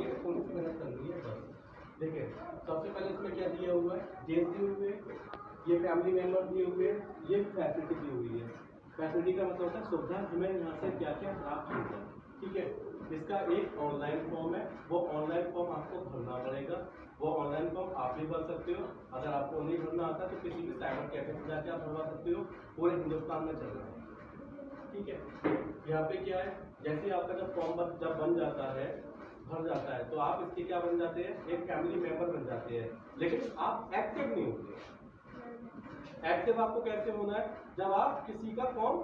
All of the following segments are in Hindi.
है, थोड़ी सी मेहनत करनी है बस। देखिए सबसे पहले इसमें क्या दिया हुआ है, जेल दिए हुए, ये फैमिली मेम्बर दिए हुए, ये फैसिलिटी दी हुई है। फैसिलिटी का मतलब होता है सुविधा हमें यहाँ से क्या क्या प्राप्त होता है, ठीक है। इसका एक ऑनलाइन फॉर्म है, वो ऑनलाइन फॉर्म आपको भरना पड़ेगा। वो ऑनलाइन फॉर्म आप भी भर सकते हो, अगर आपको नहीं भरना आता तो किसी भी साइबर कैफे से जाके आप भरवा सकते हो, पूरे हिंदुस्तान में चल रहा है, ठीक है। यहाँ पे क्या है, जैसे आपका जब फॉर्म जब बन जाता है, भर जाता है, तो आप इसके क्या बन जाते हैं, एक फैमिली मेंबर बन जाते हैं, लेकिन आप एक्टिव नहीं होंगे। एक्टिव आपको कैसे होना है, जब आप किसी का फॉर्म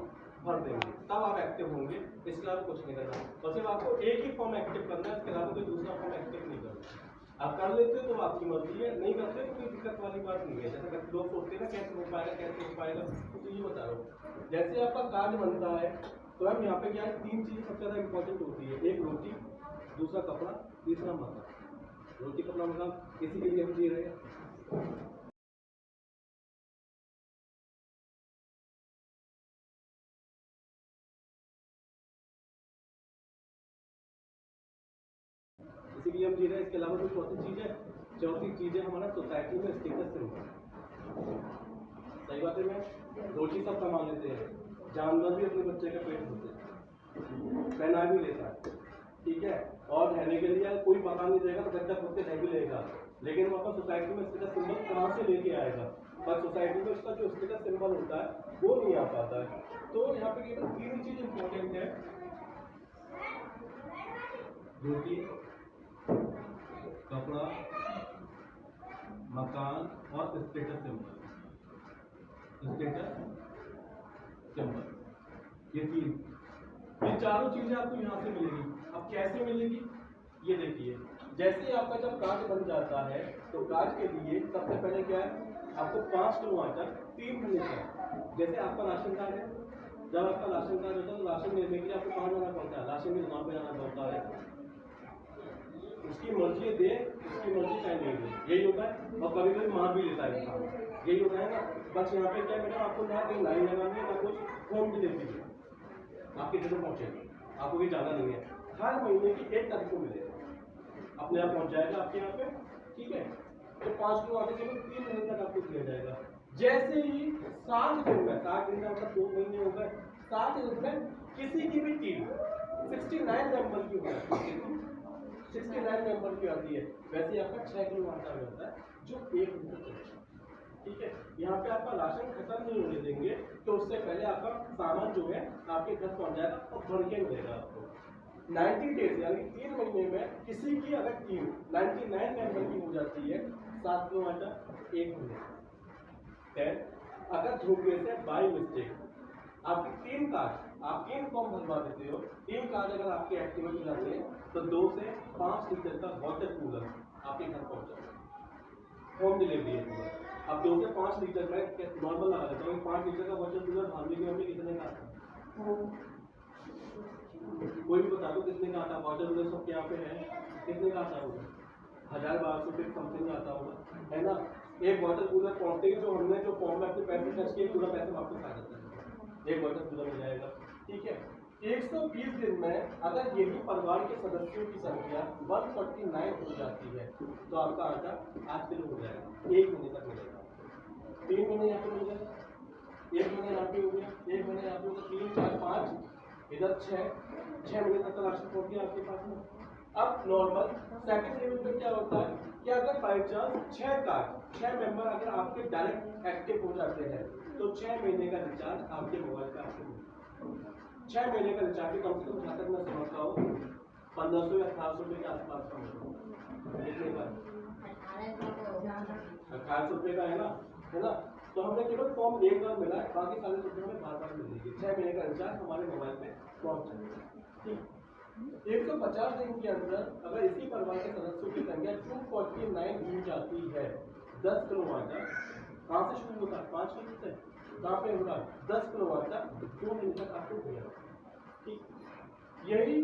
भर देंगे तब आप एक्टिव होंगे, इसके अलावा कुछ नहीं करना। और सिर्फ आपको एक ही फॉर्म एक्टिव करना है, इसके अलावा कोई दूसरा फॉर्म एक्टिव नहीं करना। आप कर लेते हो तो आपकी मर्जी है, नहीं करते तो कोई दिक्कत वाली बात नहीं है। जैसे लोग सोचते हैं ना कैसे हो पाएगा कैसे हो पाएगा, तो ये बता रहा हूँ। जैसे आपका कार्ड बनता है तो हम यहाँ पे क्या है, 3 चीज़ें सबसे ज़्यादा इंपॉर्टेंट होती है, एक रोटी, दूसरा कपड़ा, तीसरा मकान। रोटी कपड़ा मकान किसी के लिए हम जी रहे हैं। इसीलिए हम जी रहे हैं। इसके अलावा जो चौथी चीज़ है हमारा सोसाइटी में स्टेटस सिंबल। सही बात है, मैं रोटी सब कमा लेते हैं, जानवर भी अपने बच्चे का पेट भरते हैं, पहना भी लेता है, ठीक है। और रहने के लिए कोई मकान नहीं देगा तो गड्ढा खुद के रह भी लेगा, लेकिन वो अपना सोसाइटी में स्टेटस सिंबल कहाँ से लेके आएगा, पर सोसाइटी में उसका जो स्टेटस सिंबल होता है वो नहीं आ पाता है। तो यहाँ पे केवल 3 चीज़ इंपॉर्टेंट है, रोटी, कपड़ा, मकान और स्टेटस सिंबल। स्टेटस सिंबल, ये चारों चीजें आपको यहाँ से मिलेगी। अब कैसे मिलेगी ये देखिए, जैसे आपका जब कार्ड बन जाता है तो कार्ड के लिए सबसे पहले क्या है, आपको 5 किलो आटा 3 महीने का, जैसे आपका राशन कार्ड है, जब आपका राशन कार्ड होता है तो राशन लेने के लिए आपको कहाँ जाना पड़ता है, राशन की दुकान पर जाना पड़ता है। उसकी मर्जी दे, उसकी मर्जी चाहे नहीं दे, यही होता है। और कभी कभी मार भी लेता है इंसान, यही होता है ना। बस यहाँ पे क्या मैडम, आपको ना कहीं लाइन लगानी है ना कुछ, होम डिलीवरी है, आपके घर पहुँचेगा, आपको भी जाना नहीं है। हर महीने की 1 तारीख को मिलेगा, अपने आप पहुँच जाएगा आपके यहाँ पे, ठीक है। तो 5 किलो आटे केवल 3 महीने तक आपको दिया जाएगा। जैसे ही 60 दिन में, 60 दिन में मतलब 2 महीने हो गए, 60 दिन में किसी की भी टीम 69 मेंबर की हो जाती है, 69 मेंबर की आती है। वैसे आपका 6 किलो आटा होता है जो 1 दिन तक चलेगा, ठीक है। यहाँ पे आपका राशन खत्म नहीं होने देंगे, तो उससे पहले आपका सामान जो है आपके घर पहुंच जाएगा और भर के मिलेगा आपको। 90 डेज यानी 3 महीने में किसी की अगर टीम 99 मेंबर की हो जाती है, 7 किलो आटा 1 महीने। अगर धोखे से बाई मिस्टेक आपके 3 कार्ड, आप 3 फॉर्म भरवा देते हो, 3 कार्ड अगर आपके एक्टिवेट हो जाते हैं तो 2 से 5 लीटर का वाटर कूलर आपके घर पहुंच जाएगा, होम डिलीवरी है। अब 2 से 5 लीटर में नॉर्मल लगा देता हूँ, 5 लीटर का वाटर कूलर भाभी के मम्मी कितने का आता है, कोई भी बता दो कितने का आता है वाटर कूलर, सबके यहाँ पे है, कितने का आता होगा, 1000-1200 रुपये समथिंग आता होगा, है ना। एक वाटर कूलर पहुँचते ही जो हमने जो फॉर्म में अपने पैसे खर्च किए पूरा पैसा वापस आ जाता है, एक वाटर कूलर हो जाएगा, ठीक है। 120 दिन में अगर यही परिवार के सदस्यों की संख्या 149 हो जाती है तो आपका आटा 8 किलो हो जाएगा, 1 महीने तक मिलेगा। 3 महीने यहाँ पे मिल जाएगा, 1 महीने यहाँ पे हो गया, 1 महीने यहाँ पे हो गया, 3, 4, 5, इधर 6 महीने तक का राशन पहुँच गया आपके पास में। अब नॉर्मल सेकंड लेवल पे क्या होता है कि अगर बाई चांस 6 मेंबर अगर आपके डायरेक्ट एक्टिव हो जाते हैं तो 6 महीने का रिचार्ज आपके मोबाइल पे आपको 6 महीने का रिचार्ज कम से कम, जहाँ तक मैं समझता हूँ 1500 या 1800 रुपये के आसपास का होगा, कितने का 1800 रुपये का है ना। तो हमने केवल फॉर्म 1 बार मिला है, बाकी सारे रुपये हमें बार मिलेगी। 6 महीने का रिचार्ज हमारे मोबाइल पे पहुँच जाएगा, ठीक। 150 दिन के अंदर अगर इसी परिवार के सदस्यों की संख्या 249 हो जाती है, 10 किलो आटा कहाँ से शुरू होता है, 5 किलो से, कहाँ पे होगा 10 किलो आटा 2 महीने तक आपको मिलेगा, ठीक। यही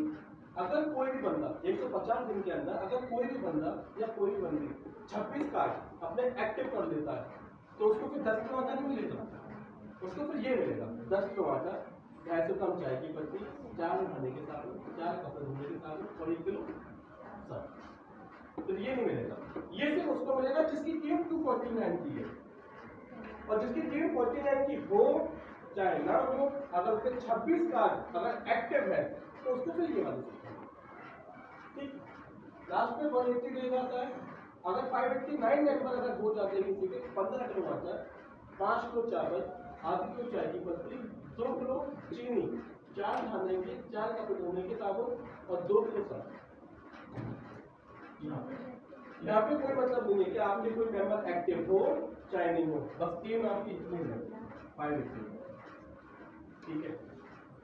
अगर कोई भी बंदा 150 दिन के अंदर अगर कोई भी बंदा या कोई भी बंदी 26 कार्ड अपने एक्टिव कर लेता है तो उसको फिर 10 किलो आटा नहीं मिलेगा, उसको फिर ये मिलेगा 10 किलो आटा, 250 ग्राम चाय की पत्ती, 4 नहाने के साबुन, 4 कपड़े धोने के साबुन और 1 किलो सब। तो ये नहीं मिलेगा। ये सिर्फ उसको मिलेगा जिसकी कीमत 249 की है, और जिसकी कीमत 49 की हो चाहे ना हो, अगर उसके 26 कार्ड अगर एक्टिव है तो उसको फिर ये वाली ठीक। लास्ट में 180 डेज आता है। अगर 589 मेंबर अगर हो जाते हैं किसी के 15 किलो आता है, 5 किलो चावल, आधी किलो चाय की पत्ती, 2 किलो चीनी, 4 खाने के 4 कप धोने के साबुन और 2 किलो साबुन। यहाँ पे कोई मतलब नहीं है कि आपके कोई मेंबर एक्टिव हो चाहे नहीं हो, बस टीम आपकी इतनी है 580। ठीक है।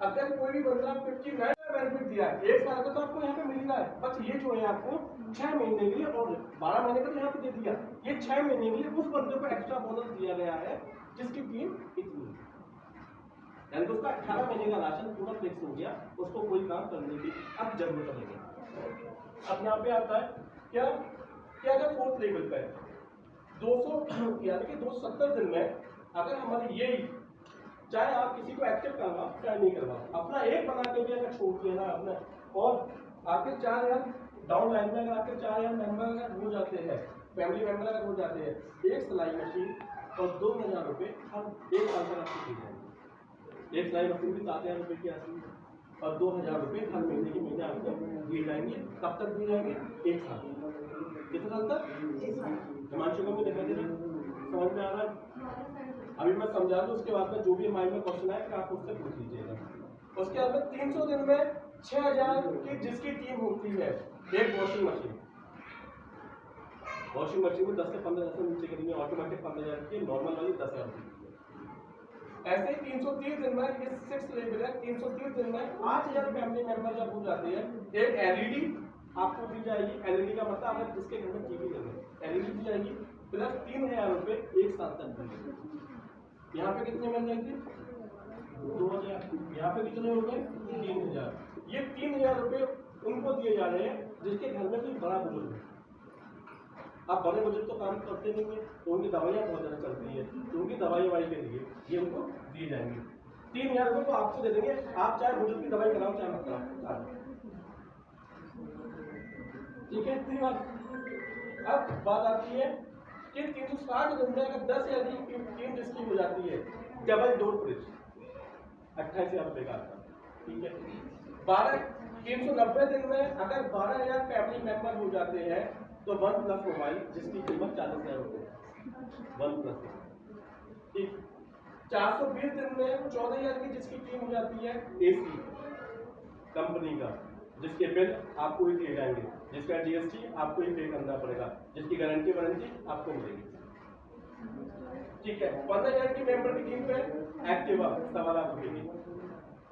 अगर कोई भी बंदा 59 बेनिफिट दिया एक साल का तो आपको यहाँ पे मिल रहा है, बस ये जो है आपको 6 महीने के लिए और 12 महीने का तो यहाँ पे दे दिया, ये 6 महीने के लिए उस बंदे को एक्स्ट्रा बोनस दिया गया है जिसकी टीम इतनी है, यानी उसका 18 महीने का राशन पूरा फिक्स हो गया, उसको कोई काम करने की अब जरूरत नहीं है। अब यहाँ पे आता है क्या क्या क्या फोर्थ लेवल पे 200 यानी कि 270 दिन में अगर हमारी यही, चाहे आप किसी को एक्टिव करवाओ चाहे नहीं करवाओ, अपना एक बना के भी अगर छोड़ दिया ना अपना, और आपके 4000 डाउन लाइन में अगर आपके 4000 मेंबर अगर हो जाते हैं, फैमिली मेंबर अगर हो जाते हैं, एक सिलाई मशीन और 2000 रुपये हम एक साल तक आपको दी जाएंगे। एक सिलाई मशीन भी 7000 रुपये की आती है और 2000 रुपये हर महीने के महीने आपको दिए जाएंगे। कब तक दिए जाएंगे? एक साल। कितने साल तक? हिमांशु को भी दिखा दे रहा, समझ में आ रहा है? अभी मैं समझा दूं, उसके बाद में जो भी माइंड में क्वेश्चन है आप उससे पूछ लीजिएगा। उसके बाद में 300 दिन में 6000 की जिसकी टीम होती है, एक वॉशिंग मशीन में 10 से 15 से नीचे करेंगे, ऑटोमेटिक 15000 की, नॉर्मल वाली 10,000 की। ऐसे ही 330 दिन में, ये 6 लेवल है, 330 दिन में 8000 फैमिली मेंबर जब हो जाते हैं, एक एलईडी आपको दी जाएगी। एलईडी का मतलब अगर जिसके घर में टीवी लगे एलईडी दी जाएगी, प्लस 3000 रुपये एक साल तक मिलेंगे। यहाँ पे कितने मिल जाएंगे? 2000। यहाँ पे कितने हो गए? 3000। ये 3000 रुपये उनको दिए जा रहे हैं जिसके घर में कोई बड़ा बुजुर्ग है। आप बड़े बुजुर्ग तो काम करते नहीं है, तो उनकी दवाइयाँ बहुत ज़्यादा चलती है, तो उनकी दवाई के लिए ये उनको दिए जाएंगे। 3000 रुपये तो आपको दे देंगे, आप चाहे बुजुर्ग की दवाई कराओ चाहे मत कराओ। ठीक है, इतनी बात। अब बात आती है कि 360 दिन में अगर 10,000 की कीमत जिसकी हो जाती है, डबल डोर फ्रिज 28,000 रुपये का आता है। ठीक है। 390 दिन में अगर 12,000 फैमिली मेंबर हो जाते हैं तो वन प्लस मोबाइल जिसकी कीमत 40,000 रुपये, वन प्लस। ठीक। 420 दिन में 14,000 की जिसकी कीमत हो जाती है एसी कंपनी का, जिसके बिल आपको ही दिए जाएंगे, जिसका जीएसटी आपको ही पे करना पड़ेगा, जिसकी गारंटी वारंटी आपको मिलेगी। ठीक है। 15,000 की मेंबर की कीमत है एक्टिवा 1.25 लाख रुपये की,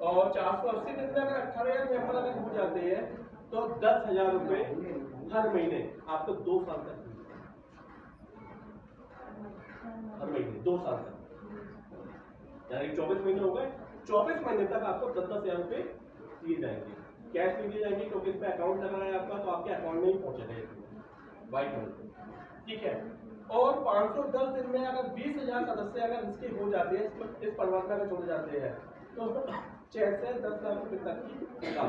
और 480 दिन में अगर 18,000 मेंबर अगर हो जाते हैं तो 10,000 रुपये हर महीने आपको 2 साल तक, हर महीने 2 साल तक, यानी 24 महीने हो गए, 24 महीने तक आपको 10,000 रुपये दिए जाएंगे। कैश में दिए जाएंगे क्योंकि इस पे अकाउंट लगा है आपका, तो आपके अकाउंट में ही पहुंचेगा वाइट। ठीक है। और 510 दिन में अगर 20,000 सदस्य अगर इसके हो जाते हैं, इस परिवार में अगर जुड़ जाते हैं, तो 6 से 10 लाख रुपए तक की निकाल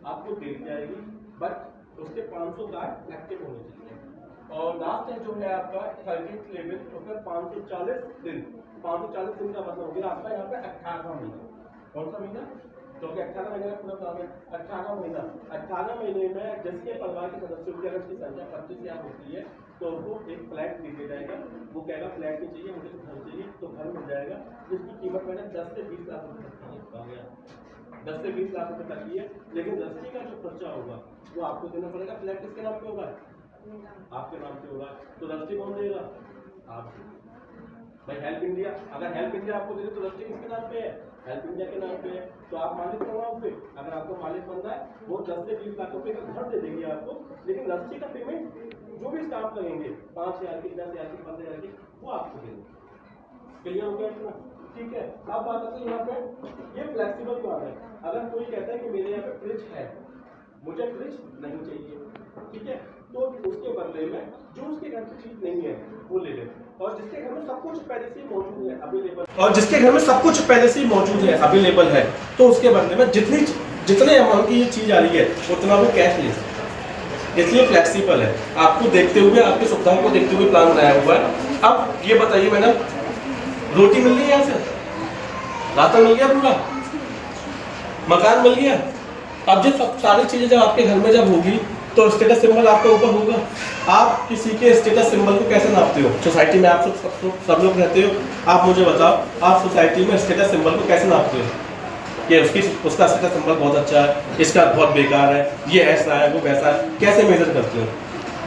आपको दे दी जाएगी, बट उसके 500 कार्ड एक्टिव होने चाहिए। और लास्ट है जो है आपका 30th लेवल, उसमें 540 दिन, 540 दिन का मतलब हो गया आपका यहाँ पे 18 महीना। कौन सा महीना? क्योंकि 18 महीने का पूरा काम है। 18 महीना, 18 महीने में जिसके परिवार के सदस्यों की अगर उसकी संख्या 25,000 होती है तो उसको एक फ्लैट दे दिया जाएगा। वो कहेगा फ्लैट नहीं चाहिए मुझे, घर चाहिए, तो घर मिल जाएगा, जिसकी कीमत मैंने 10 से 20 लाख रुपये तक की है, 10 से 20 लाख रुपये तक की है। लेकिन रजिस्ट्री का जो खर्चा होगा वो आपको देना पड़ेगा। फ्लैट किसके नाम पे होगा? आपके नाम पे होगा, तो रजिस्ट्री कौन देगा? आप भाई हेल्प इंडिया, अगर हेल्प इंडिया आपको दे दे तो रजिस्ट्री किसके नाम पे है? हेल्प इंडिया के नाम पे है, तो आप मालिक बनवाओ पे। अगर आपको मालिक बनना है वो 10 से 20 लाख रुपए का घर दे देंगे आपको, लेकिन रजिस्ट्री का पेमेंट जो भी स्टाफ लगेंगे 5,000 की, 10,000 की, 15,000 की, वो आपको देंगे। क्लियर हो गया इतना? ठीक है। अब बात आती है यहाँ पे, ये फ्लेक्सिबल बात है। अगर कोई कहता है कि मेरे यहाँ पे फ्रिज है, मुझे फ्रिज नहीं चाहिए, ठीक है, तो उसके बदले में जो उसके घर की चीज नहीं है वो ले ले, और जिसके घर में सब कुछ पहले से मौजूद है अवेलेबल है, तो उसके बदले में जितने अमाउंट की ये चीज आ रही है उतना वो कैश ले सकता है। इसलिए फ्लेक्सिबल है, आपको देखते हुए, आपकी सुविधाओं को देखते हुए प्लान बनाया हुआ है। अब ये बताइए मैडम, रोटी मिल गई यहाँ से, राशन मिल गया, पूरा मकान मिल गया। अब जब सब सारी चीजें जब आपके घर में जब होगी तो स्टेटस सिंबल आपके ऊपर होगा। आप किसी के स्टेटस सिंबल को कैसे नापते हो? सोसाइटी में आप सब लोग रहते हो, आप मुझे बताओ, आप सोसाइटी में स्टेटस सिंबल को कैसे नापते हो? कि उसका स्टेटस सिंबल बहुत अच्छा है, इसका बहुत बेकार है, ये ऐसा है, वो वैसा है, कैसे मेजर करते हो?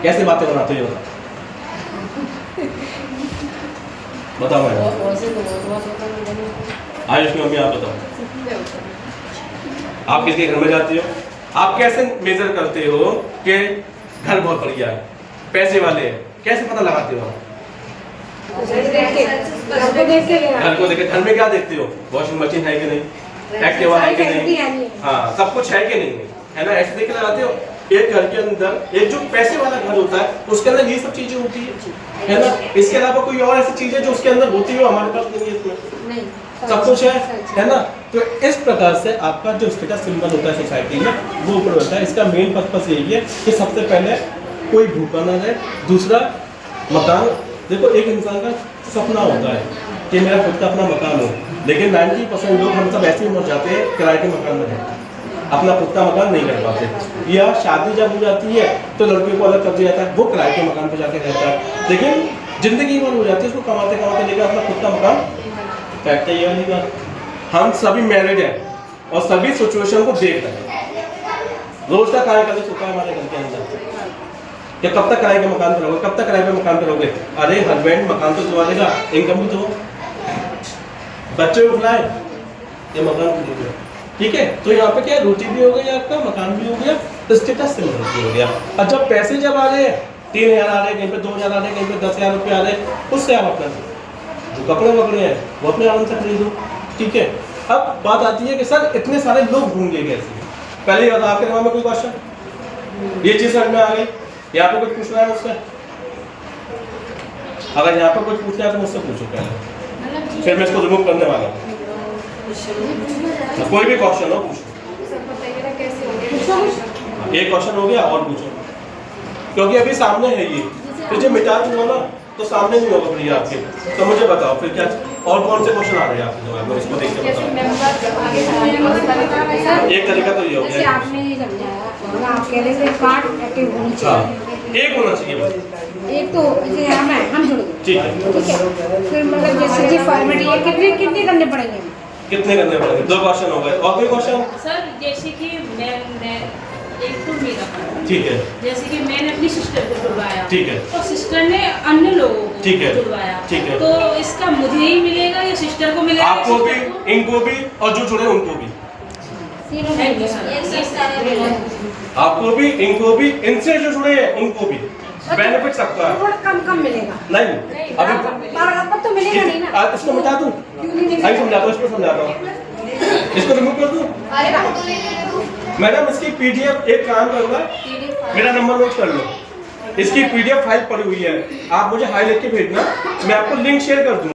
कैसे बातें बनाते हो? बताओ मैडम। आयुष की मम्मी आप बताओ, आप किसके घर में जाती हो, आप कैसे मेजर करते हो कि घर बहुत बढ़िया है, पैसे वाले हैं, कैसे पता लगाते हो? घर को देख के। घर में क्या देखते हो? वॉशिंग मशीन है कि नहीं, एक्टिवा है कि नहीं, हाँ सब कुछ है कि नहीं है ना, ऐसे देख के लगाते हो। एक घर के अंदर एक जो पैसे वाला घर होता है उसके अंदर ये सब चीजें होती है ना, इसके अलावा कोई और ऐसी चीजें जो उसके अंदर होती हो हमारे पास नहीं है, इसमें सब कुछ है ना। तो इस प्रकार से आपका जो स्टेटस सिंबल होता है सोसाइटी में वो ऊपर होता है। इसका मेन पर्पस यही है कि सबसे पहले कोई भूखा ना रहे, दूसरा मकान। देखो एक इंसान का सपना होता है कि मेरा खुद का अपना मकान हो, लेकिन 90% लोग हम सब ऐसे ही मर जाते हैं किराए के मकान में रहते हैं, अपना खुद का मकान नहीं कर पाते। या शादी जब हो जाती है तो लड़कियों को अलग कर दिया जाता है, वो किराए के मकान पर जाके रहता है, लेकिन जिंदगी भर हो जाती है उसको कमाते कमाते लेकर अपना खुद का मकान बैठता ही वाली बात। हम सभी मैरिड हैं और सभी सिचुएशन को देख रहे हैं। रोज का किराए का होता है हमारे घर के अंदर कि कब तक किराए के मकान पर रहोगे, कब तक किराए पे मकान पर रहोगे? अरे हस्बैंड मकान तो दिलवा देगा, इनकम भी दो, बच्चे को खिलाए, ये मकान भी दे, ठीक है। तो यहाँ पे क्या, रोटी भी हो गई आपका, मकान भी हो गया, तो स्टेटस सिंबल भी हो गया। और जब पैसे जब आ रहे हैं, 3000 आ रहे, कहीं पे 2000 आ रहे, कहीं पे 10,000 रुपये आ रहे, उससे आप अपना जो कपड़े वपड़े हैं वो अपने आराम से खरीदो, ठीक है। अब बात आती है कि सर इतने सारे लोग होंगे कैसे? पहले ही बता, आपके दिमाग में कोई क्वेश्चन, ये चीज समझ में आ गई? यहाँ पे कुछ पूछना है मुझसे? अगर यहाँ पे कुछ पूछना है तो मुझसे पूछो पहले, फिर मैं इसको रिमूव करने वाला हूँ। कोई भी क्वेश्चन हो पूछो। एक क्वेश्चन हो गया और पूछो, क्योंकि अभी सामने है ये, तो जब मिटा दूंगा ना तो सामने नहीं होगा प्रिया आपके। तो मुझे बताओ फिर क्या और कौन से क्वेश्चन आ रहे हैं आपके दिमाग में, इसको देख के बताओ। एक तरीका तो ये हो गया, आपने ये समझाया, आप कह रहे थे कार्ड एक्टिव होनी चाहिए, एक होना चाहिए बस, एक तो हम जुड़ गए, ठीक है, ठीक है। फिर मतलब जैसे जी फॉर्मेट ये कितने करने पड़ेंगे, कितने करने पड़ेंगे? 2 क्वेश्चन हो गए, और कोई क्वेश्चन? सर जैसे कि मैं एक तो मेरा, ठीक है, जैसे कि मैंने अपनी सिस्टर को जुड़वाया, ठीक है, और सिस्टर ने अन्य लोगों को, ठीक है, जुड़वाया, ठीक है, तो इसका मुझे ही मिलेगा या सिस्टर को मिलेगा? आपको भी, इनको भी, और जो जुड़े उनको भी, आपको भी, इनको भी, इनसे जो जुड़े हैं उनको भी बेनिफिट सबका है। थोड़ा कम मिलेगा नहीं, अभी तो मिलेगा नहीं ना। इसको मिटा दूं, अभी समझाता हूँ, इसको समझाता हूँ, इसको रिमूव कर दूं। मैडम इसकी पीडीएफ, एक काम करूंगा, मेरा नंबर नोट कर लो, इसकी पीडीएफ फाइल पड़ी हुई है, आप मुझे हाई लिख के भेजना, मैं आपको लिंक शेयर कर दूंगा।